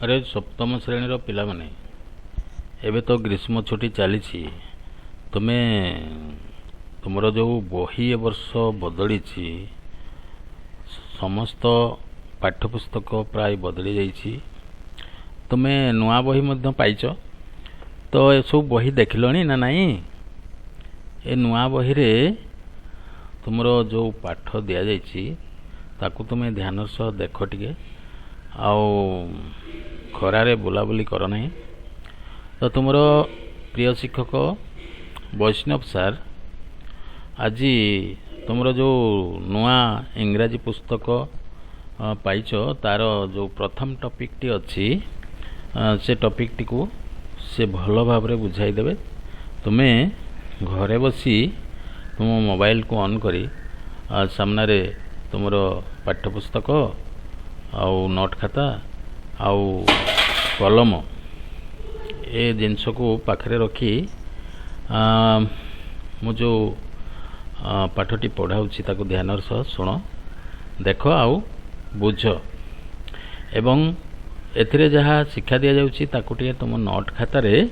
अरे सप्तम श्रेणी पिला माने एबे तो ग्रीष्म छुट्टी चली तुमे तुमर जो बही ए वर्ष बदली समस्त पाठ्यपुस्तक प्राय बदली जाइछि। तुमे नुआ बही मध्य पाइच तो ए सब बही देखिलनी ना नहीं। ए नुआ बही रे तुमर जो पाठ दिया जाइछि ताकू तुमे ध्यान सह देख टिके आउ खरारे बुलाबुली कर नहीं। तो तुमर प्रिय शिक्षक वैष्णव सर आज तुमर जो नुआ इंग्राजी पुस्तक पाइच तार जो प्रथम टॉपिक टी अच्छी से टॉपिक टी को से भल भाव रे बुझाई देबे। तुमे घरे बसी तुम मोबाइल को ऑन करी सामने रे तुमर पाठ्यपुस्तक आउ नोट खाता आउ कलम ए जिनस को पाखरे रखी मु जो पाठटी पढ़ाऊँगी ताको ध्यान सह शुण देख आउ बुझ एवं एथिरे जहाँ शिक्षा दि जाउछि ताको टिके तुम नोट खाता रे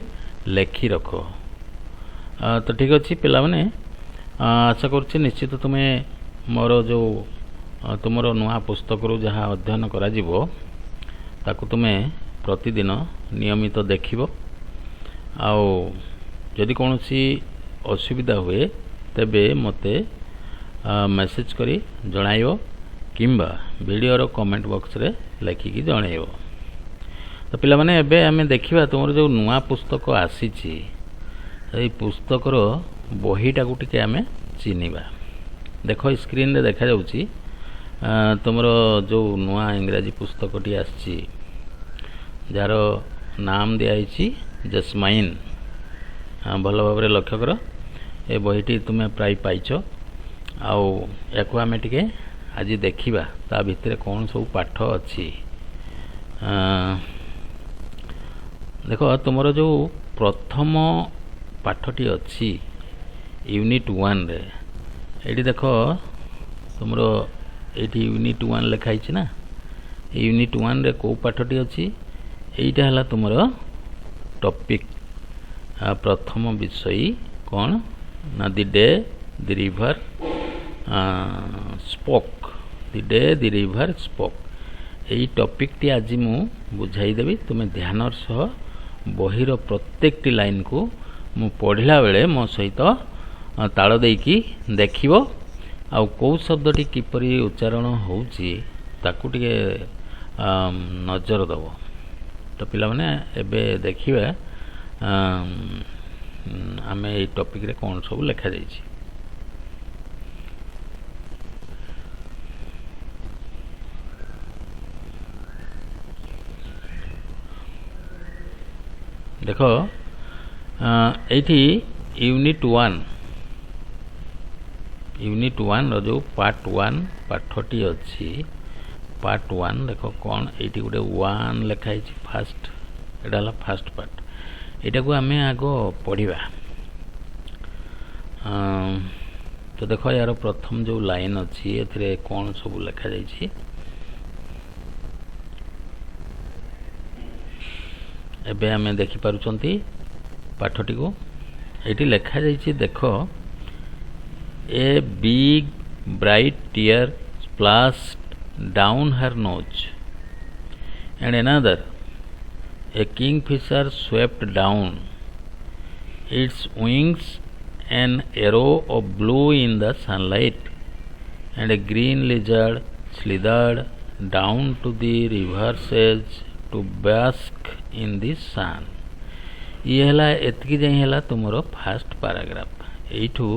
लेखि रख। तो ठीक अच्छे पिला माने आशा करुच्ची निश्चित तुम्हें मोर जो तुमर नुआ पुस्तक रू जहाँ अध्ययन करा जिवो ताकू तुमे प्रतिदिन नियमित देखिबो आउ जदि कौनसी असुविधा हुए तेबे मते मेसेज करी जणाइबो किंबा वीडियो रो कमेंट बॉक्स रे लिखिकी जणाइबो। तो पिला माने एबे आमे देखिबा तुमर जो नुआ पुस्तक आसीची ए पुस्तक रो बहीटा को टिके आमे चिनिबा। देखो स्क्रीन रे देखा जाउची तुमर जो नुआ इंग्राजी पुस्तकटी आसी जार नाम दिखाई जस्माइन भल भाव लक्ष्य कर ए बहीटी तुम्हें प्राय पाइच आउ याकू आमे टिके आज देखिबा ता भितर कौन सब पाठ अच्छी। देखो तुमर जो प्रथम पाठटी अच्छी यूनिट 1 रे एटी देखो तुमर एटी यूनिट 1 लिखाई ना यूनिट 1 रे को पाठटी अच्छी एटा हला तुमर टॉपिक प्रथम विषय कौन ना the day the river spoke the day the river spoke यही टॉपिक टी आज मु बुझाई देबी। तुम्हें ध्यान सह बहीर प्रत्येक टी लाइन को मु पढ़िला बेले मो सहित ताल देकी देखिबो आउ को शब्दटी किपरि उच्चारण होउची ताकू टिके नजर दबो। तो पिला माने एबे देखिबा आमे ए टॉपिक रे कौन सब लिखा जाइछि। देखो एठी यूनिट 1 रो जो पार्ट 1 पाठटी अच्छी पार्ट 1 देखो कौन एटी गोटे 1 लिखाई फास्ट एटा हला फास्ट पार्ट एटा को आमे आगो पढ़िबा। तो देखो यार प्रथम जो लाइन अच्छी एथिरे कौन सब लिखा जाइछि एबे आमे देखि पारुचंती पाठटी को एटी लिखा जाइछि। देखो a big bright tear splashed down her nose and another a kingfisher swept down its wings, an arrow of blue in the sunlight, and a green lizard slithered down to the river's edge to bask in the sun। ये हला एतकी जाई हला तुमरो fast paragraph एठू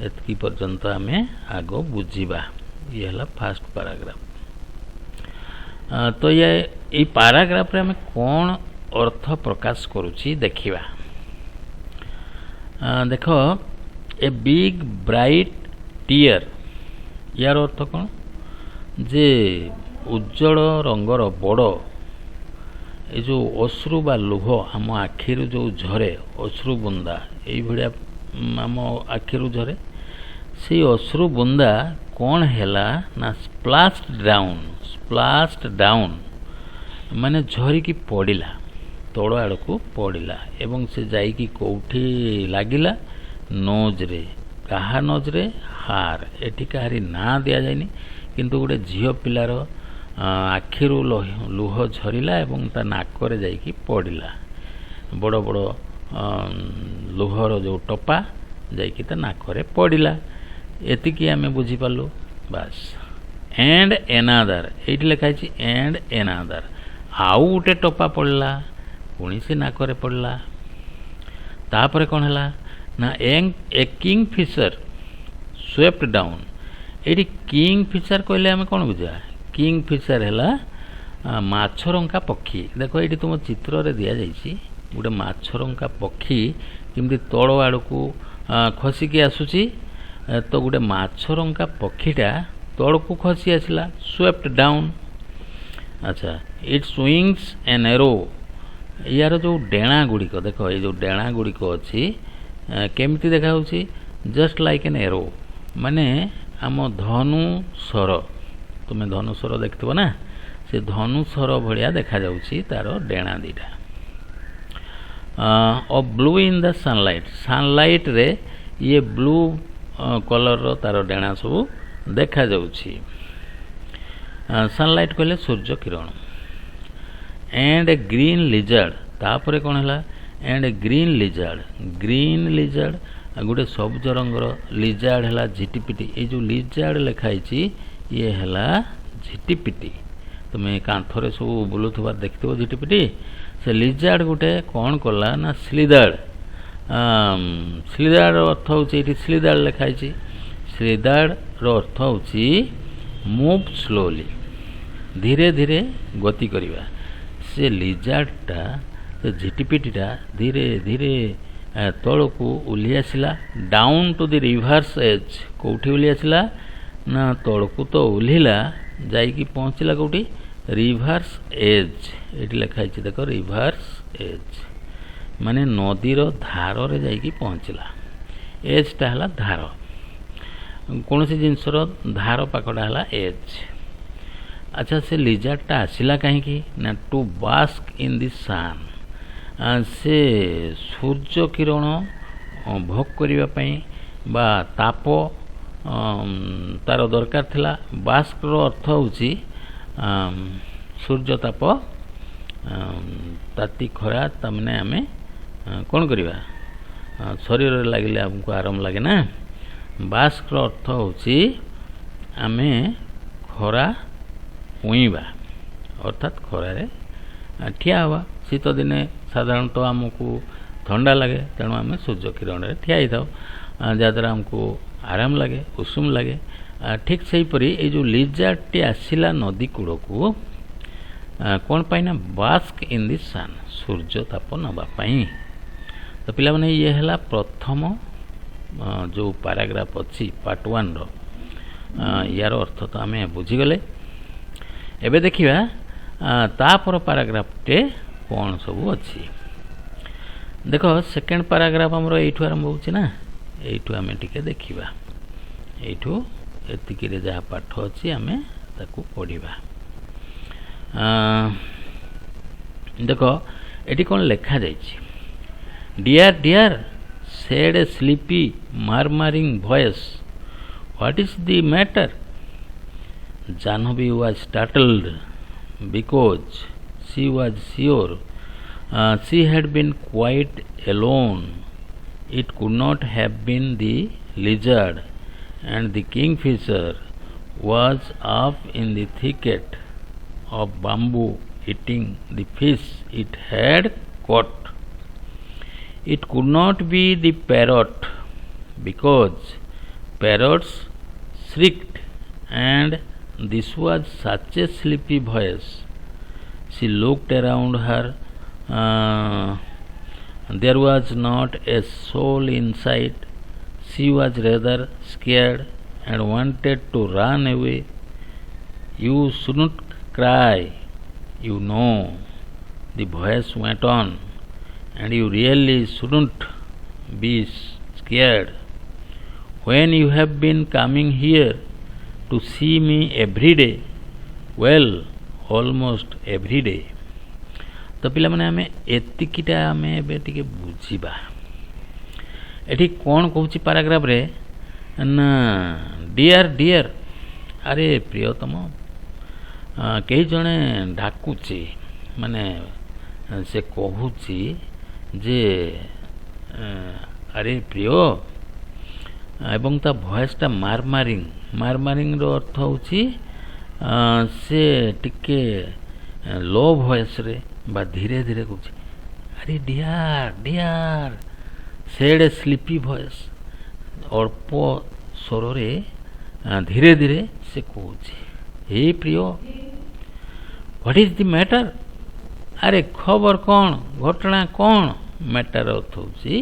एतकी पर्यंत आमे आगो बुझीबा। ये हला fast paragraph. तो ये पैराग्राफ रे हमें कौन अर्थ प्रकाश करूची देखिबा। देखो ए बिग ब्राइट टीयर यार अर्थ कौन जे उज्जवल रंगर बड़ ये जो अश्रु बा लुह आम आखिरु जो झरे अश्रु बुंदा यही भाया आम आखिरु झरे से अश्रु बुंदा कौन हैला ना स्प्लाश्ड डाउन ମାନେ ଝରିକି ପଡ଼ିଲା, ତଳ ଆଡ଼କୁ ପଡ଼ିଲା ଏବଂ ସେ ଯାଇକି କେଉଁଠି ଲାଗିଲା? ନୋଜ୍ରେ। କାହା ନୋଜ୍ରେ? ହାର। ଏଠି କାହାରି ନାଁ ଦିଆଯାଇନି, କିନ୍ତୁ ଗୋଟେ ଝିଅ ପିଲାର ଆଖିରୁ ଲୁହ ଝରିଲା ଏବଂ ତା ନାକରେ ଯାଇକି ପଡ଼ିଲା। ବଡ଼ ବଡ଼ ଲୁହର ଯେଉଁ ଟପା ଯାଇକି ତା ନାକରେ ପଡ଼ିଲା। ଏତିକି ଆମେ ବୁଝିପାରିଲୁ। ବାସ୍। ଏଣ୍ଡ ଏନାଦର, ଏଇଠି ଲେଖା ହେଇଛି ଏଣ୍ଡ ଏନାଦର। ଆଉ ଗୋଟେ ଟପା ପଡ଼ିଲା, ପୁଣି ସେ ନାକରେ ପଡ଼ିଲା। ତାପରେ କ'ଣ ହେଲା ନା ଏ କିଙ୍ଗ ଫିସର ସ୍ୱେପ୍ଟ ଡାଉନ୍। ଏଇଠି କିଙ୍ଗ ଫିସର କହିଲେ ଆମେ କ'ଣ ବୁଝିବା? କିଙ୍ଗ ଫିସର ହେଲା ମାଛରଙ୍କା ପକ୍ଷୀ। ଦେଖ ଏଇଠି ତୁମ ଚିତ୍ରରେ ଦିଆଯାଇଛି ଗୋଟେ ମାଛରଙ୍କା ପକ୍ଷୀ କେମିତି ତଳ ଆଡ଼କୁ ଖସିକି ଆସୁଛି। ତ ଗୋଟେ ମାଛରଙ୍କା ପକ୍ଷୀଟା ତଳକୁ ଖସି ଆସିଲା, ସ୍ୱେପ୍ଟ ଡାଉନ୍। ଆଚ୍ଛା, ଇଟ୍ସ ୱିଙ୍ଗସ୍ ଏନ୍ ଏରୋ। ୟାର ଯେଉଁ ଡେଣା ଗୁଡ଼ିକ, ଦେଖ ଏଇ ଯେଉଁ ଡେଣା ଗୁଡ଼ିକ ଅଛି କେମିତି ଦେଖାହେଉଛି? ଜଷ୍ଟ ଲାଇକ୍ ଏନ୍ ଏରୋ, ମାନେ ଆମ ଧନୁଶର। ତୁମେ ଧନୁଶର ଦେଖିଥିବ ନା, ସେ ଧନୁଶର ଭଳିଆ ଦେଖାଯାଉଛି ତାର ଡେଣା ଦୁଇଟା। Of blue in the sunlight. ସନଲାଇଟ୍ରେ ଇଏ ବ୍ଲୁ କଲର୍ର ତାର ଡେଣା ସବୁ ଦେଖାଯାଉଛି। ସନଲାଇଟ୍ କହିଲେ ସୂର୍ଯ୍ୟ କିରଣ। And a green ଲିଜାର୍ଡ଼। ତାପରେ କ'ଣ ହେଲା? And a green lizard. Green lizard ଗୋଟେ ସବୁଜ ରଙ୍ଗର, ଲିଜାର୍ଡ଼ ହେଲା ଝିଟିପିଟି। ଏଇ ଯେଉଁ ଲିଜାର୍ଡ଼ ଲେଖା ହେଇଛି ଇଏ ହେଲା ଝିଟିପିଟି। ତୁମେ କାନ୍ଥରେ ସବୁ ବୁଲୁଥିବା ଦେଖିଥିବ ଝିଟିପିଟି। ସେ ଲିଜାର୍ଡ଼ ଗୋଟେ କ'ଣ କଲା ନା ସ୍ଲିଦାର୍ଡ଼। ସ୍ଲିଦାର୍ଡ଼ର ଅର୍ଥ ହେଉଛି, ଏଇଠି ସ୍ଲିଦାର୍ଡ଼ ଲେଖା ହେଇଛି। ସ୍ଲିଦାର୍ଡ଼ର ଅର୍ଥ ହେଉଛି ମୁଭ୍ ସ୍ଲୋଲି, ଧୀରେ ଧୀରେ ଗତି କରିବା। ସେ ଲିଜାର୍ଡ଼ଟା, ସେ ଝିଟିପିଟିଟା ଧୀରେ ଧୀରେ ତଳକୁ ଓହ୍ଲି ଆସିଲା। Down to the reverse age. କେଉଁଠି ଓହ୍ଲି ଆସିଲା ନା ତଳକୁ ତ ଓହ୍ଲିଲା, ଯାଇକି ପହଞ୍ଚିଲା କେଉଁଠି? Reverse age. ଏଇଠି ଲେଖା ହେଇଛି ଦେଖ, ରିଭର୍ସ ଏଜ୍ ମାନେ ନଦୀର ଧାରରେ ଯାଇକି ପହଞ୍ଚିଲା। ଏଜ୍ଟା ହେଲା ଧାର, କୌଣସି ଜିନିଷର ଧାର ପାଖଟା ହେଲା ଏଜ୍। ଆଚ୍ଛା, ସେ ଲିଜାର୍ଡ଼ଟା ଆସିଲା କାହିଁକି ନା ଟୁ ବାସ୍କ ଇନ୍ ଦି ସାନ୍। ସେ ସୂର୍ଯ୍ୟ କିରଣ ଭୋଗ କରିବା ପାଇଁ ବା ତାପ ତାର ଦରକାର ଥିଲା। ବାସ୍କର ଅର୍ଥ ହେଉଛି ସୂର୍ଯ୍ୟ ତାପ, ତାତି ଖରା। ତାମାନେ ଆମେ କ'ଣ କରିବା? ଶରୀରରେ ଲାଗିଲେ ଆମକୁ ଆରାମ ଲାଗେ ନା। ବାସ୍କର ଅର୍ଥ ହେଉଛି ଆମେ ଖରା ଉଇଁବା, ଅର୍ଥାତ୍ ଖରାରେ ଠିଆ ହେବା। ଶୀତ ଦିନେ ସାଧାରଣତଃ ଆମକୁ ଥଣ୍ଡା ଲାଗେ, ତେଣୁ ଆମେ ସୂର୍ଯ୍ୟ କିରଣରେ ଠିଆ ହେଇଥାଉ, ଯାହାଦ୍ୱାରା ଆମକୁ ଆରାମ ଲାଗେ, ଉଷୁମ ଲାଗେ। ଠିକ୍ ସେହିପରି ଏଇ ଯେଉଁ ଲିଜାର୍ଡ଼ଟି ଆସିଲା ନଦୀ କୂଳକୁ କ'ଣ ପାଇଁ ନା ବାସ୍କ ଇନ୍ ଦି ସନ୍, ସୂର୍ଯ୍ୟ ତାପ ନେବା ପାଇଁ। ତ ପିଲାମାନେ, ଇଏ ହେଲା ପ୍ରଥମ ଯେଉଁ ପାରାଗ୍ରାଫ ଅଛି ପାର୍ଟ 1ର, ୟାର ଅର୍ଥ ତ ଆମେ ବୁଝିଗଲେ। ଏବେ ଦେଖିବା ତାପର ପାରାଗ୍ରାଫଟେ କ'ଣ ସବୁ ଅଛି। ଦେଖ, ସେକେଣ୍ଡ ପାରାଗ୍ରାଫ ଆମର ଏଇଠୁ ଆରମ୍ଭ ହେଉଛି ନା, ଏଇଠୁ ଆମେ ଟିକେ ଦେଖିବା। ଏଇଠୁ ଏତିକିରେ ଯାହା ପାଠ ଅଛି ଆମେ ତାକୁ ପଢ଼ିବା। ଦେଖ ଏଠି କ'ଣ ଲେଖାଯାଇଛି? DR DR said a sleepy murmuring voice, what is the matter? Janhavi was startled because she was sure she had been quite alone. It could not have been the lizard, and the kingfisher was up in the thicket of bamboo eating the fish it had caught. It could not be the parrot because parrots shrieked, and this was such a sleepy voice. She looked around her. There was not a soul in sight. She was rather scared and wanted to run away. You shouldn't cry, you know, the voice went on, and you really shouldn't be scared. When you have been coming here to see me every day, well, almost every day, तो पिला माने आमे एतिकिटा आमे एबे टिके बुझिबा एठी कोन कहूची paragraph रे ना डियर डियर अरे प्रियतम कई जणे ढाकुची माने से कहूची जे अरे प्रिय एवं ता भॉइसटा मारमारिंग रो अर्थ होची से टिके लो भॉइस रे बा धीरे धीरे कहूची अरे dear dear said sleepy voice अल्प स्वर रे धीरे धीरे से कहूची हे प्रिय व्हाट इज द मैटर अरे खबर कौन घटना कौन मैटर अर्थ होची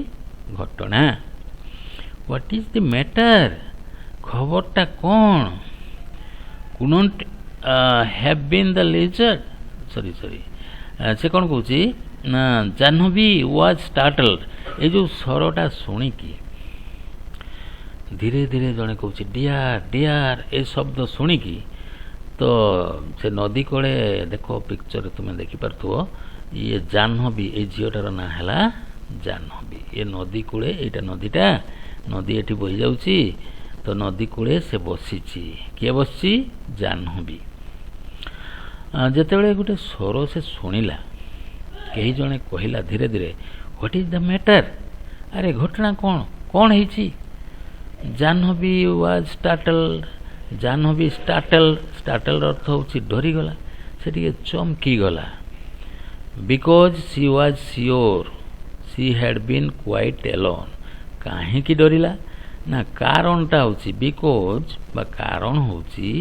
घटना व्हाट इज द मैटर खबरटा कौन couldn't have been the lizard sorry से कौन कहूची ना जाह्नवी वाज स्टार्टल्ड ए जो स्वरटा शुणिकी धीरे धीरे जड़े कहूँ डियार डियार ए शब्द शुणिकी तो से नदी कोले देखो पिक्चर तुम्हें देखिपार ये जाह्नवी ये झीटार ना है जाह्नवी ये नदी कूले यहाँ नदीटा नदी ये बही जाऊँगी तो नदी कूले से बसी किए बसी जाह्नवी जिते गोटे स्वर से शुणिला कई जने कहला धीरे धीरे व्हाट इज द मैटर अरे घटना कौन कौन है Jahnavi was startled Jahnavi startled अर्थ होची डरी गला से टिके चमकी गला because she was sure she had been quite alone काहे की डरिला ना कारणटा होची बिकॉज बा कारण होची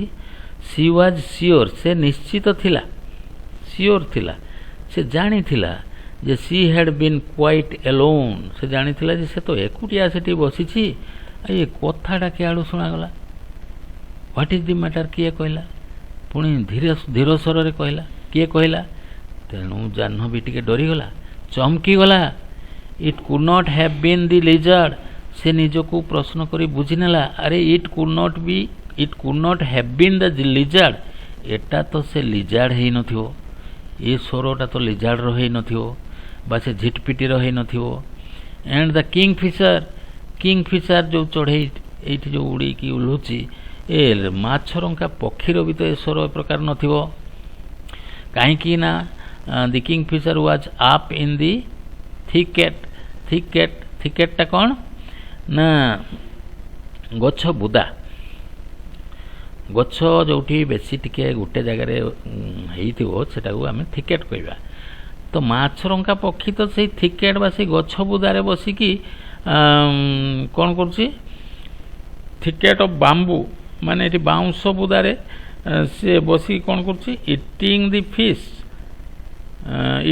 सी वाज श्योर से निश्चित थिला श्योर थिला से जानी थिला जे she had been quite alone से जानी थिला जे से तो एकुटिया सेठी बसिछि ये कथाटा के आड़ू शुणागला व्हाट इज द मैटर किए कहला पुणी धीर स्वर रे कहला किए कहला तेणु जाह्नवी टिके डरीगला चमकी गला it could not have been the lizard से निजको प्रश्न करी बुझिनेला अरे it could not have been the lizard एटा तो से लिजार्ड है नथिवो ये स्वरटा तो लिजार्ड रो है नथिवो बा से झिटपिटी रो है नथिवो एंड द किंगफिशर जो चढ़े ये जो उड़ी की उलुची ए माछरंका पक्षीर भी तो ये स्वर ए प्रकार नथिवो कहीं ना the kingfisher was up in the थिकेटटा कौन ना गछ बुदा गछ जो बेसी टिके गोटे जगार होटा को आम थिकेट कहवा तो माछरंका पक्षी तो से थिकेट बा से गछ बुदारे बसिकी कौन करुच्ची थिकेट ऑफ बांबू माने ये बाउंस बुदारे से बसी कौन करुच्ची eating the fish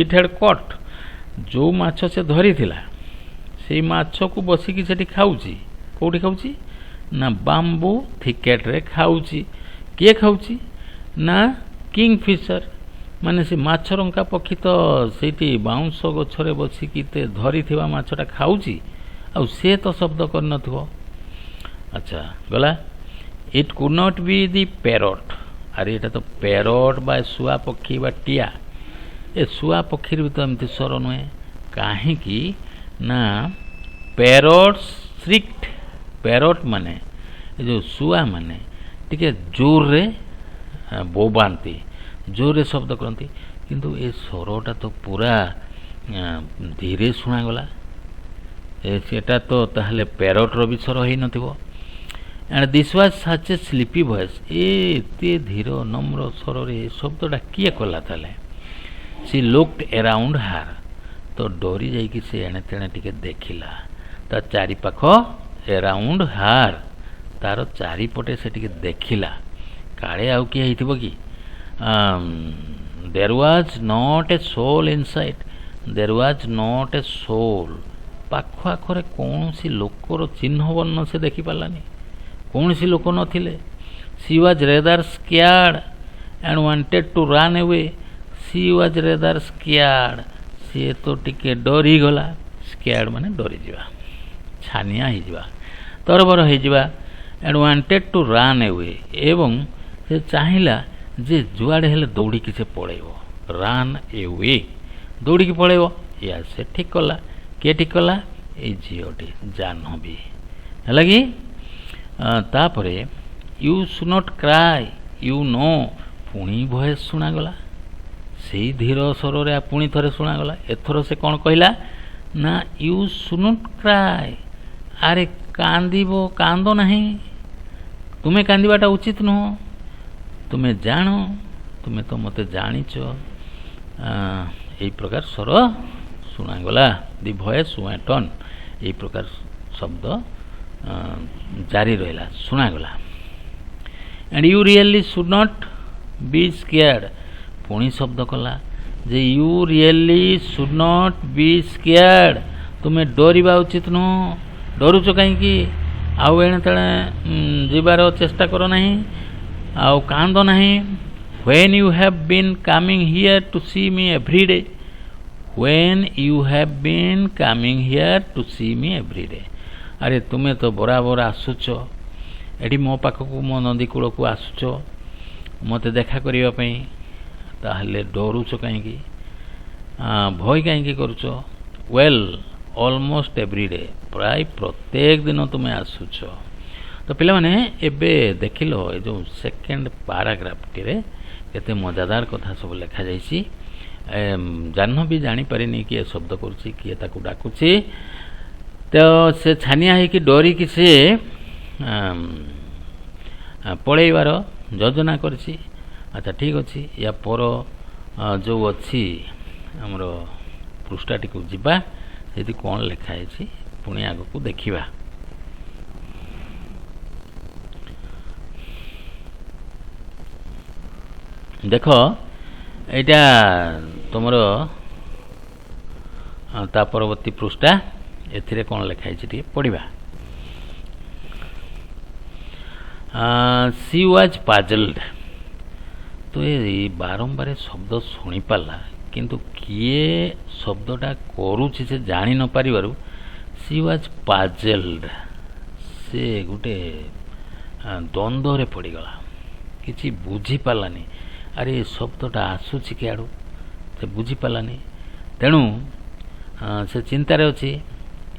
it head cut जो माछ से धरी थिला से माछ को बसिकी सेठी खाऊची कोठी खाऊची ना बांबू थिकेट रे खाऊची किए खाऊची ना किंगफिशर माने से माछरंका पक्षी तो सेठी बाउंस गछरे बसिकी ते धरी थिबा माछटा खाऊची आ से तो शब्द कर नथिबो अच्छा गला it could not be the parrot अरे एटा तो पैरट बा सुआ पक्षी बा टिया ए सुआ पक्षी भी तो एमती स्वर नुहे कहीं कि ना पैरट स्ट्रिक्ट पैरट माने जो सुआ माने टिके जोर रे बोबांती जोर रे शब्द करती किंतु ए स्वरटा तो पूरा धीरे शुणागला सेटा तो ताहले पैरट रो भी स्वर है नथिबो and this was such a sleepy voice एते धीर नम्र स्वर रे शब्दटा किए कला ताले सी लुक्ड अराउंड हार तो डरी जाई कि से एणे तेणे टिके देखिला ता चारि पाख अराउंड हार तार चारिपटे से टिके देखिला काळे आउ किए हिथिबो कि there was not a soul inside there was not a soul पाख आखरे कौन सी लोकर चिन्ह वर्ण से देखी पारानी कौन सी लोक नथिले she was rather scared and wanted to run away she was rather scared सी तो टिके डरी गला स्कैर्ड माने डरी जिवा छानिया ही जिवा तरबर हो Jiva and wanted to run away एवं से चाहिला जे जुआड़े हेले दौड़ी कि से पड़ेबो रन अवे ଦୌଡ଼ିକି ପଳେଇବ। ୟା ସେ ଠିକ୍ କଲା। କିଏ ଠିକ୍ କଲା? ଏଇ ଝିଅଟି ଜାହ୍ନବୀ। ହେଲା କି? ତାପରେ ୟୁ ସୁ ନଟ୍ କ୍ରାଏ ୟୁ ନୋ, ପୁଣି ଭଏସ୍ ଶୁଣାଗଲା। ସେଇ ଧୀର ସ୍ୱରରେ ପୁଣି ଥରେ ଶୁଣାଗଲା। ଏଥର ସେ କ'ଣ କହିଲା ନା ୟୁ ସୁ ନଟ୍ କ୍ରାଏ, ଆରେ କାନ୍ଦ ନାହିଁ, ତୁମେ କାନ୍ଦିବାଟା ଉଚିତ ନୁହଁ, ତୁମେ ଜାଣ, ତୁମେ ତ ମୋତେ ଜାଣିଛ। ଏଇ ପ୍ରକାର ସ୍ୱର ଶୁଣାଗଲା। ଦି ଭଏସ୍ ୱେଣ୍ଟ ଅନ୍, ଏଇ ପ୍ରକାର ଶବ୍ଦ ଜାରି ରହିଲା, ଶୁଣାଗଲା। And you really should not be scared, ପୁଣି ଶବ୍ଦ କଲା ଯେ you really should not be scared, ତୁମେ ଡରିବା ଉଚିତ ନୁହଁ, ଡରୁଛ କାହିଁକି? ଆଉ ଏଣେ ତେଣେ ଯିବାର ଚେଷ୍ଟା କର ନାହିଁ, ଆଉ କାନ୍ଦ ନାହିଁ। When you have been coming here to see me every day, when you have been coming here to see me every day, ଆରେ ତୁମେ ତ ବରାବର ଆସୁଛ ଏଠି ମୋ ପାଖକୁ, ମୋ ନଦୀ କୂଳକୁ ଆସୁଛ ମୋତେ ଦେଖା କରିବା ପାଇଁ, ତାହେଲେ ଡରୁଛ କାହିଁକି? ଭୟ କାହିଁକି କରୁଛ? ୱେଲ୍ ଅଲମୋଷ୍ଟ ଏଭ୍ରି ଡେ, ପ୍ରାୟ ପ୍ରତ୍ୟେକ ଦିନ ତୁମେ ଆସୁଛ। ତ ପିଲାମାନେ ଏବେ ଦେଖିଲ ଏ ଯେଉଁ ସେକେଣ୍ଡ ପାରାଗ୍ରାଫଟିରେ କେତେ ମଜାଦାର କଥା ସବୁ ଲେଖାଯାଇଛି। ଜାହ୍ନବୀ ଜାଣିପାରିନି କିଏ ଶବ୍ଦ କରୁଛି, କିଏ ତାକୁ ଡାକୁଛି। ତ ସେ ଛାନିଆ ହେଇକି ଡରିକି ସେ ପଳେଇବାର ଯୋଜନା କରିଛି। ଆଚ୍ଛା ଠିକ୍ ଅଛି, ୟା ପର ଯେଉଁ ଅଛି ଆମର ପୃଷ୍ଠାଟିକୁ ଯିବା, ସେଠି କ'ଣ ଲେଖା ହେଇଛି ପୁଣି ଆଗକୁ ଦେଖିବା। ଦେଖ ଏଇଟା ତୁମର ତା ପରବର୍ତ୍ତୀ ପୃଷ୍ଠା, ଏଥିରେ କ'ଣ ଲେଖା ହେଇଛି ଟିକେ ପଢ଼ିବା। ସି ୱାଜ୍ ପାଜଲ୍ଡ, ତ ଏଇ ବାରମ୍ବାର ଶବ୍ଦ ଶୁଣିପାରିଲା, କିନ୍ତୁ କିଏ ଶବ୍ଦଟା କରୁଛି ସେ ଜାଣି ନ ପାରିବାରୁ ସି ୱାଜ୍ ପାଜଲ୍ଡ, ସେ ଗୋଟେ ଦ୍ୱନ୍ଦ୍ୱରେ ପଡ଼ିଗଲା, କିଛି ବୁଝିପାରିଲାନି। ଆରେ ଏ ଶବ୍ଦଟା ଆସୁଛି କିଆଡ଼ୁ ସେ ବୁଝିପାରିଲାନି। ତେଣୁ ସେ ଚିନ୍ତାରେ ଅଛି।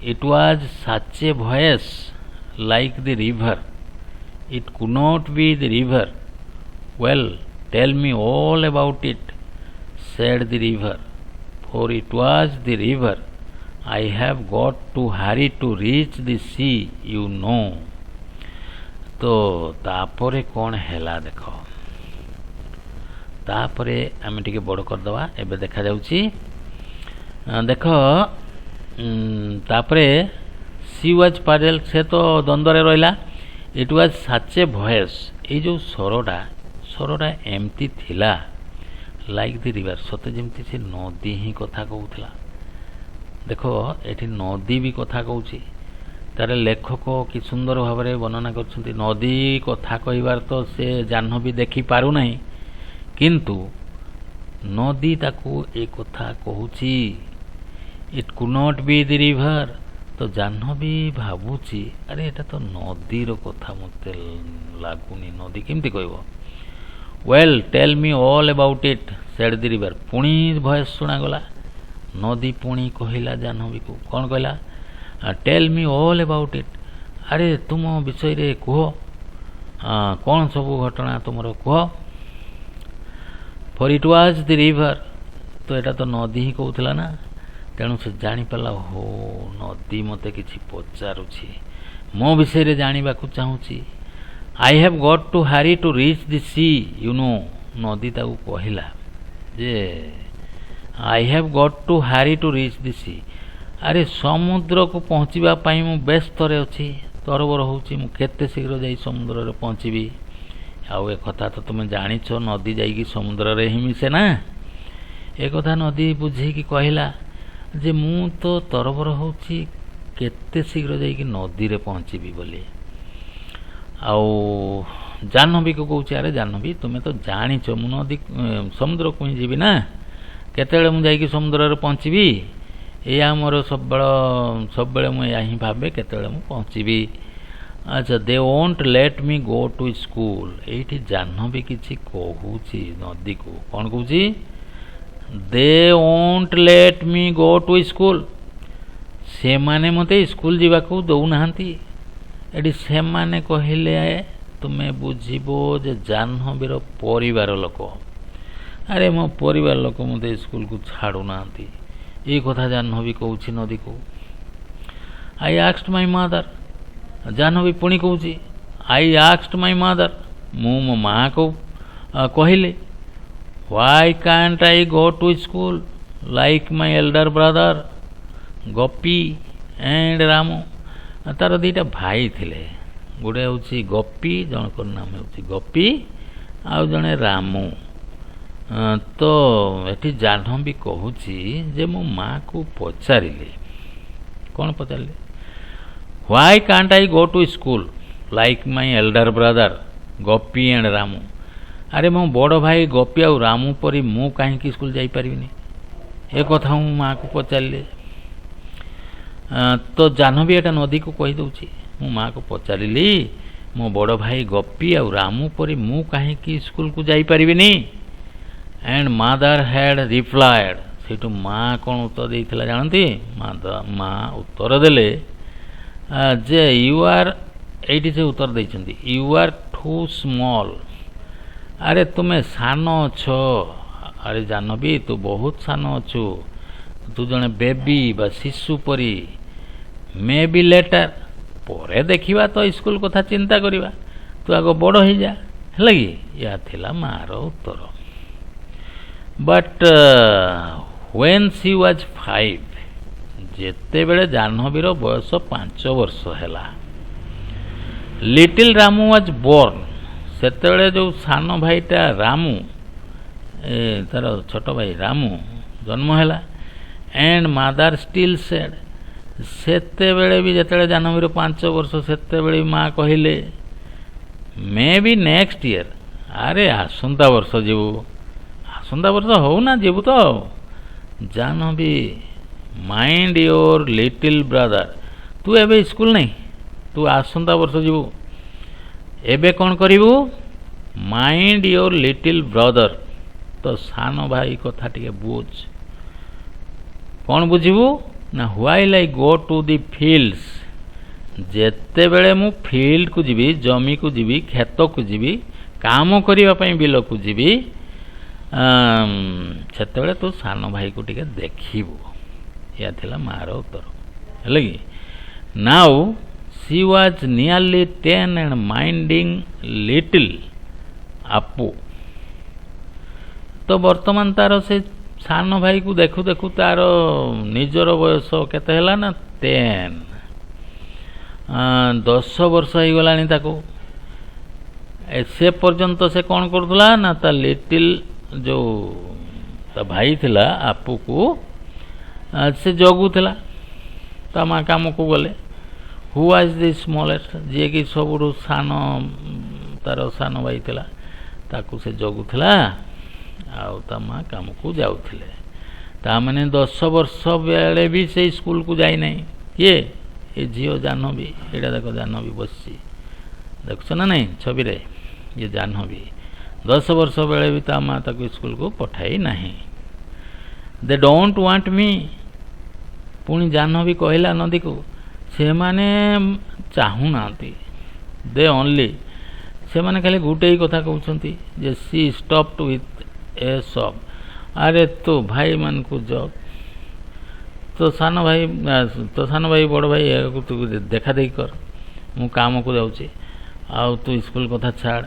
It was such a voice like the river, it could not be the river, well tell me all about it, said the river, for it was the river. I have got to hurry to reach the sea, you know. तो तापरे कौन हैला देख, तापरे आम टिके बड़ करदवा। एबे देखा जाउची, देख तापरे सी वाज पाजल, से तो द्वंद्वरे रहिला। It was such a voice, ए जो स्वरटा एमती थिला लाइक दी रिवर, सते जेमती से नदी ही कथा कहूला। देख एठी नदी भी कथा कहूची, तार लेखक कि सुंदर भाव में वर्णना कर नदी कथा कहबार तो से जाह्नवी देखी पारु नहीं, किंतु नदी ताकू ए कथा कहूची, it could not be the river. तो जाह्नवी भावुची अरे एटा तो नदीर कथा मते लागुनी, नदी केमती कहबो। Well tell me all about it said the river, पुणी भॉइस सुनागला। नदी पुणी कहला जाह्नवी को, कौन कहला? Tell me all about it, अरे तुम विषय रे कह, कौन सब घटना तुमर कह। For it was the river, तो एटा तो नदी ही कहूला ना। तेणु से जानीपाला, हो नदी मते किछि पचारुछि, मो विषय रे जानिबा को चाहूछि। I have got to hurry to reach the sea, you know. नदी ताकू कहला जे I have got to hurry to reach the sea, अरे समुद्र को पहुँचवा पाई मु व्यस्तर अच्छी, तरबर होची, मु केते शीघ्र जाई समुद्र रे पहुँचबी। आउ ए कथा तो तुम जानिछ, नदी जाइकी समुद्र रे ही मिसे ना। ए कथा नदी बुझेकी कहला जे मु तो तरबर होची, केते शीघ्र जाइकी नदी रे पहुँचबी बोली। आउ जाह्नवी को कहूँ, अरे जाह्नवी तुम्हें तो जानिछ मु नदी समुद्र को ही जीवी ना, केतेबेले मु जाइकी समुद्र रे पहुँचबी, या मोर सब बेले मुझे ही भावे केतेबेले मु पहुँचबी। अच्छा they won't let me go to school, ये जाह्नवी किछि कहूची नदी को, कौन कहूची? ଦେ ଓଣ୍ଟ ଲେଟ୍ ମି ଗୋ ଟୁ ସ୍କୁଲ। ସେମାନେ ମୋତେ ସ୍କୁଲ ଯିବାକୁ ଦେଉନାହାନ୍ତି। ଏଠି ସେମାନେ କହିଲେ ତୁମେ ବୁଝିବ ଯେ ଜାହ୍ନବୀର ପରିବାର ଲୋକ। ଆରେ ମୋ ପରିବାର ଲୋକ ମୋତେ ସ୍କୁଲକୁ ଛାଡ଼ୁନାହାନ୍ତି। ଏଇ କଥା ଜାହ୍ନବୀ କହୁଛି ନଦୀକୁ। ଆଇ ଆକ୍ସଡ୍ ମାଇ ମଦର। ଜାହ୍ନବୀ ପୁଣି କହୁଛି ଆଇ ଆକ୍ସଡ୍ ମାଇ ମଦର। ମୁଁ ମୋ ମାଆକୁ କହିଲି why can't I go to school like my elder brother Gopi and Ramu. ତାର ଦୁଇଟା ଭାଇ ଥିଲେ, ଗୋଟେ ହେଉଛି ଗୋପୀ, ଜଣଙ୍କର ନାମ ହେଉଛି ଗୋପୀ, ଆଉ ଜଣେ ରାମୁ। ତ ଏଠି ଜାହ୍ନବୀ କହୁଛି ଯେ ମୋ ମାଆକୁ ପଚାରିଲି, କ'ଣ ପଚାରିଲି? Why can't I go to school like my elder brother Gopi and Ramu. ଆରେ ମୋ ବଡ଼ ଭାଇ ଗୋପୀ ଆଉ ରାମୁ ପରି ମୁଁ କାହିଁକି ସ୍କୁଲ ଯାଇପାରିବିନି? ଏ କଥା ମୁଁ ମାଆକୁ ପଚାରିଲି। ତ ଜାହ୍ନବୀ ଏଟା ନଦୀକୁ କହିଦେଉଛି, ମୁଁ ମାଆକୁ ପଚାରିଲି ମୋ ବଡ଼ ଭାଇ ଗୋପୀ ଆଉ ରାମୁ ପରି ମୁଁ କାହିଁକି ସ୍କୁଲକୁ ଯାଇପାରିବିନି? And mother had replied. ସେଇଠୁ ମାଆ କ'ଣ ଉତ୍ତର ଦେଇଥିଲା ଜାଣନ୍ତି? ମାଆ ଉତ୍ତର ଦେଲେ ଯେ ୟୁ ଆର୍, ଏଇଠି ସେ ଉତ୍ତର ଦେଇଛନ୍ତି, ୟୁ ଆର୍ ଟୁ ସ୍ମଲ୍। ଆରେ ତୁମେ ସାନ ଅଛ। ଆରେ ଜାହ୍ନବୀ ତୁ ବହୁତ ସାନ ଅଛୁ, ତୁ ଜଣେ ବେବି ବା ଶିଶୁ ପରି। ମେ ବି ଲେଟର, ପରେ ଦେଖିବା ତ ସ୍କୁଲ କଥା ଚିନ୍ତା କରିବା, ତୁ ଆଗ ବଡ଼ ହେଇଯା, ହେଲା କି? ଏହା ଥିଲା ମାଆର ଉତ୍ତର। ବଟ୍ ହ୍ୱେନ୍ ସି ୱାଜ୍ 5, ଯେତେବେଳେ ଜାହ୍ନବୀର ବୟସ 5 ବର୍ଷ ହେଲା, ଲିଟିଲ୍ ରାମୁ ୱାଜ୍ ବୋର୍ନ, ସେତେବେଳେ ଯେଉଁ ସାନ ଭାଇଟା ରାମୁ, ତାର ଛୋଟ ଭାଇ ରାମୁ ଜନ୍ମ ହେଲା। ଆଣ୍ଡ ମାଦାର ଷ୍ଟିଲ୍ ସେଡ୍, ସେତେବେଳେ ବି ଯେତେବେଳେ ଜାହ୍ନବୀର 5 ବର୍ଷ, ସେତେବେଳେ ମାଆ କହିଲେ ମେ ବି ନେକ୍ସଟ ଇୟର, ଆରେ ଆସନ୍ତା ବର୍ଷ ଯିବୁ। ଆସନ୍ତା ବର୍ଷ ହଉ ନା, ଯିବୁ ତ। Jahnavi mind your little brother, ତୁ ଏବେ ସ୍କୁଲ ନାହିଁ, ତୁ ଆସନ୍ତା ବର୍ଷ ଯିବୁ। ଏବେ କ'ଣ କରିବୁ? ମାଇଣ୍ଡ ୟୋର ଲିଟିଲ୍ ବ୍ରଦର, ତ ସାନ ଭାଇ କଥା ଟିକେ ବୁଝ। କ'ଣ ବୁଝିବୁ ନା? While I go two the fields, ଯେତେବେଳେ ମୁଁ ଫିଲ୍ଡକୁ ଯିବି, ଜମିକୁ ଯିବି, କ୍ଷେତକୁ ଯିବି, କାମ କରିବା ପାଇଁ ବିଲକୁ ଯିବି, ସେତେବେଳେ ତୁ ସାନ ଭାଇକୁ ଟିକେ ଦେଖିବୁ। ଏହା ଥିଲା ମାଆର ଉତ୍ତର, ହେଲା କି? Now she was nearly 10 and minding little Appu. ତ ବର୍ତ୍ତମାନ ତାର ସେ ସାନ ଭାଇକୁ ଦେଖୁ ଦେଖୁ ତାର ନିଜର ବୟସ କେତେ ହେଲା ନା 10, 10 ବର୍ଷ ହେଇଗଲାଣି ତାକୁ। ସେ ପର୍ଯ୍ୟନ୍ତ ସେ କ'ଣ କରୁଥିଲା ନା ତା ଲିଟିଲ୍ ଯେଉଁ ତା ଭାଇ ଥିଲା ଆପୁକୁ ସେ ଜଗୁଥିଲା। ତା ମା କାମକୁ ଗଲେ। ହୁ ୱାଜ୍ ଦି ସ୍ମଲେଷ୍ଟ, ଯିଏକି ସବୁଠୁ ସାନ, ତାର ସାନ ଭାଇ ଥିଲା, ତାକୁ ସେ ଜଗୁଥିଲା, ଆଉ ତା ମା କାମକୁ ଯାଉଥିଲେ। ତାମାନେ 10 ବର୍ଷ ବେଳେ ବି ସେଇ ସ୍କୁଲକୁ ଯାଇନାହିଁ। କିଏ? ଏ ଝିଅ ଜାହ୍ନବୀ। ଏଇଟା ଦେଖ, ଜାହ୍ନବୀ ବସିଛି, ଦେଖୁଛ ନା ନାହିଁ ଛବିରେ? ଇଏ ଜାହ୍ନବୀ 10 ବର୍ଷ ବେଳେ ବି ତା ମା ତାକୁ ସ୍କୁଲକୁ ପଠାଇ ନାହିଁ। ଦେ ଡୋଣ୍ଟ ୱାଣ୍ଟ ମି। ପୁଣି ଜାହ୍ନବୀ କହିଲା ନଦୀକୁ, ସେମାନେ ଚାହୁଁନାହାନ୍ତି। ଦେ ଓନ୍ଲି, ସେମାନେ ଖାଲି ଗୋଟେ କଥା କହୁଛନ୍ତି ଯେ ସି ଷ୍ଟପ୍ଡ ୱିଥ୍ ଏ ସବ୍। ଆରେ ତୋ ଭାଇମାନଙ୍କୁ ଜଗ, ତୋ ସାନ ଭାଇ ବଡ଼ ଭାଇ ଏହାକୁ ତୁ ଦେଖା ଦେଖି କର, ମୁଁ କାମକୁ ଯାଉଛି, ଆଉ ତୁ ସ୍କୁଲ କଥା ଛାଡ଼।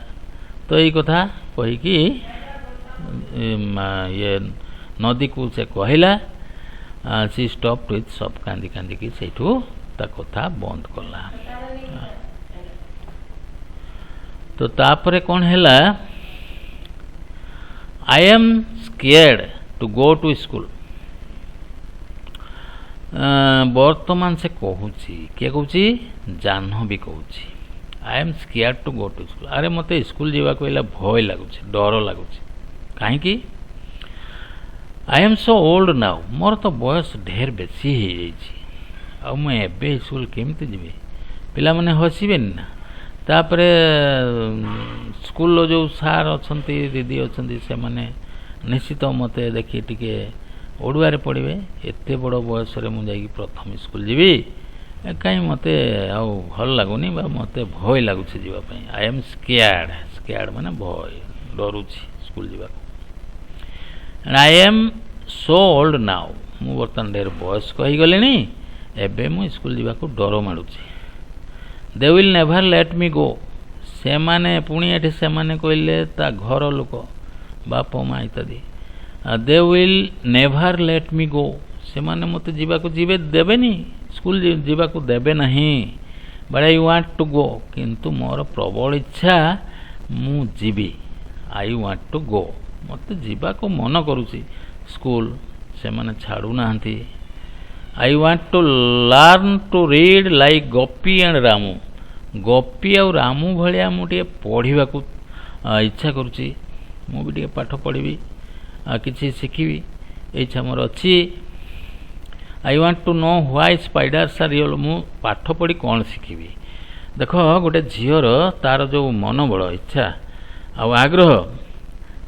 ତ ଏଇ କଥା କହିକି ଇଏ ନଦୀକୁ ସେ କହିଲା। ସି ଷ୍ଟପ୍ଡ ୱିଥ୍ ସବ୍, କାନ୍ଦି କାନ୍ଦିକି ସେଇଠୁ ତା କଥା ବନ୍ଦ କଲା। ତ ତାପରେ କ'ଣ ହେଲା? I am scared to go to school. ବର୍ତ୍ତମାନ ସେ କହୁଛି, କିଏ କହୁଛି? ଜାହ୍ନବୀ କହୁଛି, I am scared to go to school. ଆରେ ମୋତେ ସ୍କୁଲ ଯିବାକୁ ହେଲେ ଭୟ ଲାଗୁଛି, ଡର ଲାଗୁଛି। କାହିଁକି? ଆଇ ଏମ୍ ସୋ ଓଲ୍ଡ ନାଉ, ମୋର ତ ବୟସ ଢେର ବେଶୀ ହେଇଯାଇଛି, ଆଉ ମୁଁ ଏବେ ସ୍କୁଲ କେମିତି ଯିବି? ପିଲାମାନେ ହସିବେନି ନା? ତାପରେ ସ୍କୁଲର ଯେଉଁ ସାର୍ ଅଛନ୍ତି, ଦିଦି ଅଛନ୍ତି, ସେମାନେ निश्चित मते देखि टिके ओडुआरे पढ़े एते बड़ बयस मु जाई प्रथम स्कूल जीवी कहीं मते आउ भल लगुनि मते भय लगुछि जीवा पई आई एम स्केयर्ड माने भय डरुछि स्कूल जीवा and I am so old now मु बर्तन ढेर बयस्क हो गलेनी एबे मु स्कूल जीवा को डर माडुछि they will never let me go से माने पुणी एठी से माने कहले ता घर लोक बाप माँ इत्यादि they will never let me go से माने मते जीवा को जीवे देबेनी स्कूल जीवा को देबे नहीं but I want to go किंतु मोर प्रबल इच्छा मु जीवी आई वांट टू गो मते जीवा को मन करूची स्कूल से माने छाड़ू नाहंती I want to learn to read like Gopi and Ramu Gopi और रामू भलिया मुझे पढ़ा को इच्छा करुच्ची मु भी टे पाठ पढ़ी किसी शिखी इच्छा मोर अच्छी I want to know why spiders are real मु पाठ पढ़ी कौन शिखी देख गोटे झीर तार जो मनोबल इच्छा आग्रह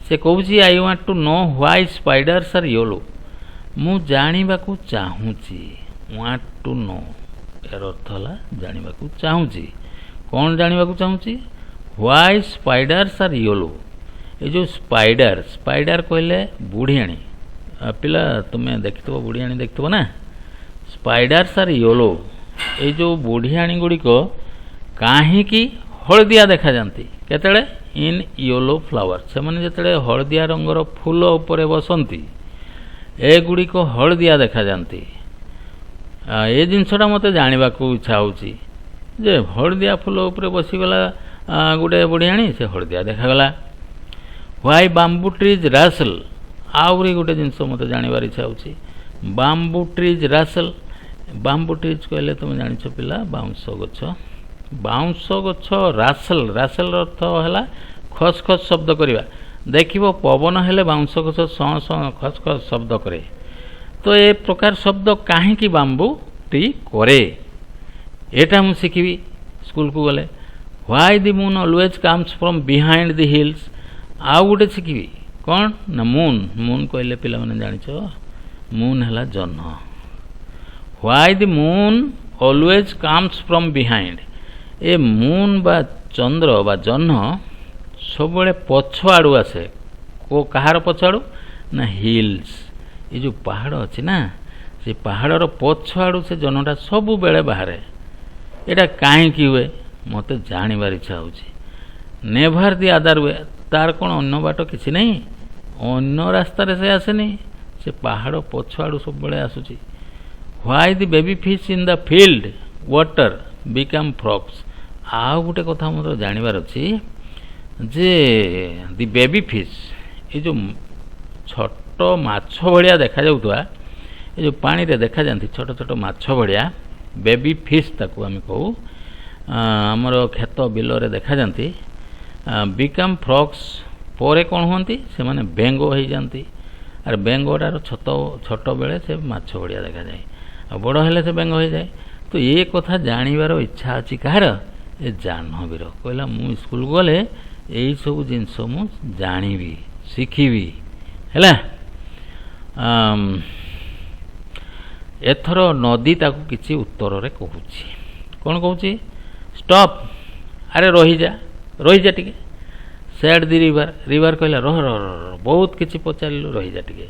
से कहूँ I want to know why spiders are yellow मु जानिबा को चाहूँची वांट टू नो यार अर्थ है जानिबा को चाहूँची कौन जानिबा को चाहूँची व्हाई स्पाइडर्स आर येलो ये जो स्पाइडर कहले बुढ़ियाणी पिला तुम्हें देखिथबो बुढ़ियाणी देखिथबो ना स्पाइडर्स आर येलो ये जो बुढ़ियाणी गुड़िक काहींकी हलदिया देखा जाती केतळे इन येलो फ्लावर से माने जेतळे हलदिया रंगर फूल उपरे बसंती एगुड़िक हलदिया देखा जाती ये जिनसटा मत जाना इच्छा होची जे हलदिया फूल उपरे बसीगला गोटे बुढ़ियाणी से हलदिया देखागला व्हाई बाम्बू ट्रीज रासल आहरी गोटे जिनस मत जानवर इच्छा होची बाम्बू ट्रीज रासल बाम्बू ट्रीज कहले तुम जानिछ पिला बाउंस गछ रासल अर्थ है खसखस शब्द करवा देखिबो पवन हेले बाउंस गछ सं सं खसखस शब्द करे तो ए प्रकार शब्द काहींकी बाम्बू ट्री करे एटा मु शिखिबी स्कूल को गले why the moon always comes from behind the hills आउ गोटे शिखिबी कौन ना मून कहले पिला माने जानिछ मून हला जह्न why the moon always comes from behind ए मून बा चंद्र बा जह्न सब पछ आड़ू आसे को कहार पछ आड़ू ना हिल्स ये जो पहाड़ अच्छी ना से पहाड़र पछ आड़ू से जह्नटा सब बेले बाहर एटा कहीं हुए मत जानवर इच्छा होची नेभर दि अदर वे तार कौन अन्न बाट किसी नहीं अन्न रास्तार से आसेनी से पहाड़ पछ आड़ू सब बेले आसुची why the baby fish in the field water become frogs आउ गोटे कथा मत जानवर अच्छी जे दि बेबी फिश ये जो छोट माछ भलिया देखा जाउतवा ये जो पानी रे देखा जाती छोट छोट माछ भलिया बेबी फिश ताकू आम कहू आमर खेत बिल रे देखा जाती बिकम फ्रॉक्स परे कौन होती से माने बेंग हो जाती आर बेंगटार छोट बेले से माछ भलिया देखा जाए बड़ हेले से बेंग हो जाए तो ये कथा जानिबार इच्छा अच्छी कहार ए जाह्नवीर कहला मु स्कूल गले यही सब जिनस मु जानिबी शिखिबी हैला एथर नदी ताकू किसी उत्तर रे कहूची कौन कहूची स्टॉप अरे रही जा टिके सेड दी रिवर कहला रह बहुत किसी पचारिलु रही जा टिके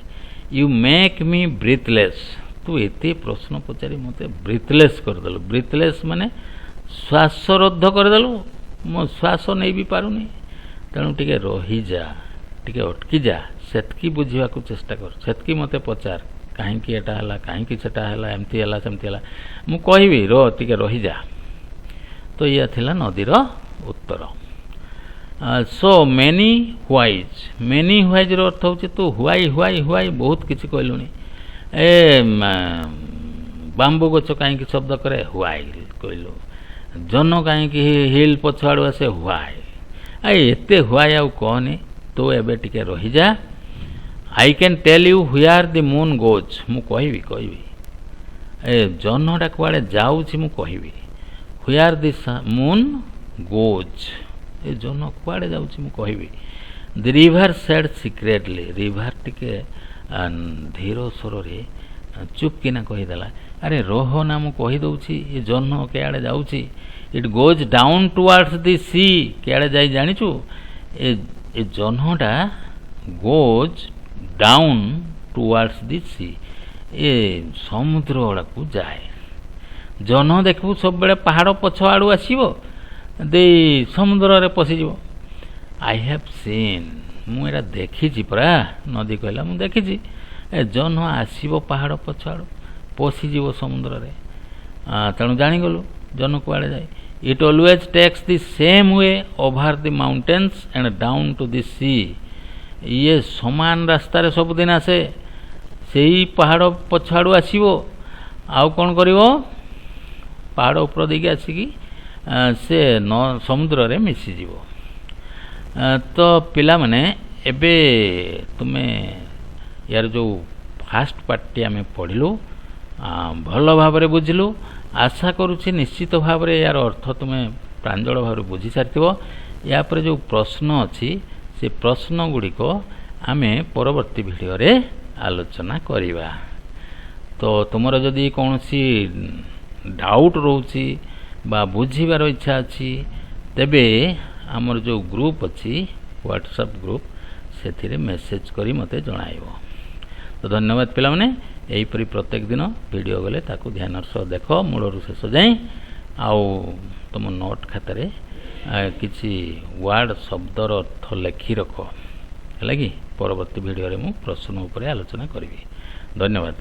यू मेक मी ब्रीथलेस तू एते प्रश्न पचारि मते ब्रीथलेस करदेलु ब्रीथलेस माने श्वासरोध करदेलु मो श्वास नहीं भी पारुनी तेणु टिके रही जा टिके अटकी जा सेतकी बुझा चेष्टा कर सेतकी मते पचार कहीं एटा है कहीं सेटा है एमती है सेमती है मु कहबी टिके रही जा तो यह थिला नदीर उत्तर सो मेनी व्हाइज रो अर्थ होची तू हुआई बहुत किसी कहलुनी ए बाम्बू गछ कहीं शब्द करे हुआई कहलु जन कहीं हिल पछाड़ू आसे हुआई आई एते हुआई आउ कहनी तो एबे टिके रही जा I can tell you where the moon goes मु कहबी ए जह्नटा कुआड़े जाऊँ मु कहबी व्हेयर द मून गोज ए जह्न कुआड़े जाऊँ मु कहबी the river said secretly, river ଟିକେ ଧୀର ସ୍ୱରରେ ଚୁପ୍ କିନା କହିଦେଲା, ଆରେ ରୋହ ନା ମୁଁ କହିଦେଉଛି, ଏ ଜହ୍ନ କେଆଡ଼େ ଯାଉଛି, ଇଟ୍ ଗୋଜ୍ ଡାଉନ୍ ଟୁୱାର୍ଡସ୍ ଦି ସି, କେଆଡ଼େ ଯାଇ ଜାଣିଛୁ, ଏ ଜହ୍ନଟା ଗୋଜ୍ ଡାଉନ୍ ଟୁୱାର୍ଡସ୍ ଦି ସି, ଏ ସମୁଦ୍ର ଆଡ଼କୁ ଯାଏ। ଜହ୍ନ ଦେଖିବୁ ସବୁବେଳେ ପାହାଡ଼ ପଛ ଆଡ଼ୁ ଆସିବ, ଦେଇ ସମୁଦ୍ରରେ ପଶିଯିବ। ଆଇ ହ୍ୟାଭ୍ ସିନ୍, ମୁଁ ଏଇଟା ଦେଖିଛି ପରା, ନଦୀ କହିଲା ମୁଁ ଦେଖିଛି, ଏ ଜହ୍ନ ଆସିବ ପାହାଡ଼ ପଛ ଆଡ଼ୁ ପଶିଯିବ ସମୁଦ୍ରରେ, ତେଣୁ ଜାଣିଗଲୁ ଜହ୍ନ କୁଆଡ଼େ ଯାଏ। It always takes the same way over the mountains and down to the sea, ଇଏ ସମାନ ରାସ୍ତାରେ ସବୁଦିନ ଆସେ, ସେଇ ପାହାଡ଼ ପଛ ଆଡ଼ୁ ଆସିବ, ଆଉ କ'ଣ କରିବ, ପାହାଡ଼ ଉପର ଦେଇକି ଆସିକି ସେ ସମୁଦ୍ରରେ ମିଶିଯିବ। ତ ପିଲାମାନେ ଏବେ ତୁମେ ୟାର ଯେଉଁ ଫାଷ୍ଟ ପାର୍ଟଟି ଆମେ ପଢ଼ିଲୁ, ଭଲ ଭାବରେ ବୁଝିଲୁ। ଆଶା କରୁଛି ନିଶ୍ଚିତ ଭାବରେ ୟାର ଅର୍ଥ ତୁମେ ପ୍ରାଞ୍ଜଳ ଭାବରେ ବୁଝି ସାରିଥିବ। ୟା ପରେ ଯେଉଁ ପ୍ରଶ୍ନ ଅଛି ସେ ପ୍ରଶ୍ନ ଗୁଡ଼ିକ ଆମେ ପରବର୍ତ୍ତୀ ଭିଡ଼ିଓରେ ଆଲୋଚନା କରିବା। ତ ତୁମର ଯଦି କୌଣସି ଡାଉଟ୍ ରହୁଛି ବା ବୁଝିବାର ଇଚ୍ଛା ଅଛି, ତେବେ ଆମର ଯେଉଁ ଗ୍ରୁପ୍ ଅଛି ହ୍ୱାଟ୍ସଆପ୍ ଗ୍ରୁପ୍, ସେଥିରେ ମେସେଜ୍ କରି ମୋତେ ଜଣାଇବ। ତ ଧନ୍ୟବାଦ ପିଲାମାନେ, ଏହିପରି ପ୍ରତ୍ୟେକ ଦିନ ଭିଡ଼ିଓ ଗଲେ ତାକୁ ଧ୍ୟାନର ସହ ଦେଖ ମୂଳରୁ ଶେଷ ଯାଏଁ, ଆଉ ତୁମ ନୋଟ୍ ଖାତାରେ କିଛି ୱାର୍ଡ଼ ଶବ୍ଦର ଅର୍ଥ ଲେଖି ରଖ, ହେଲା କି? ପରବର୍ତ୍ତୀ ଭିଡ଼ିଓରେ ମୁଁ ପ୍ରଶ୍ନ ଉପରେ ଆଲୋଚନା କରିବି। ଧନ୍ୟବାଦ।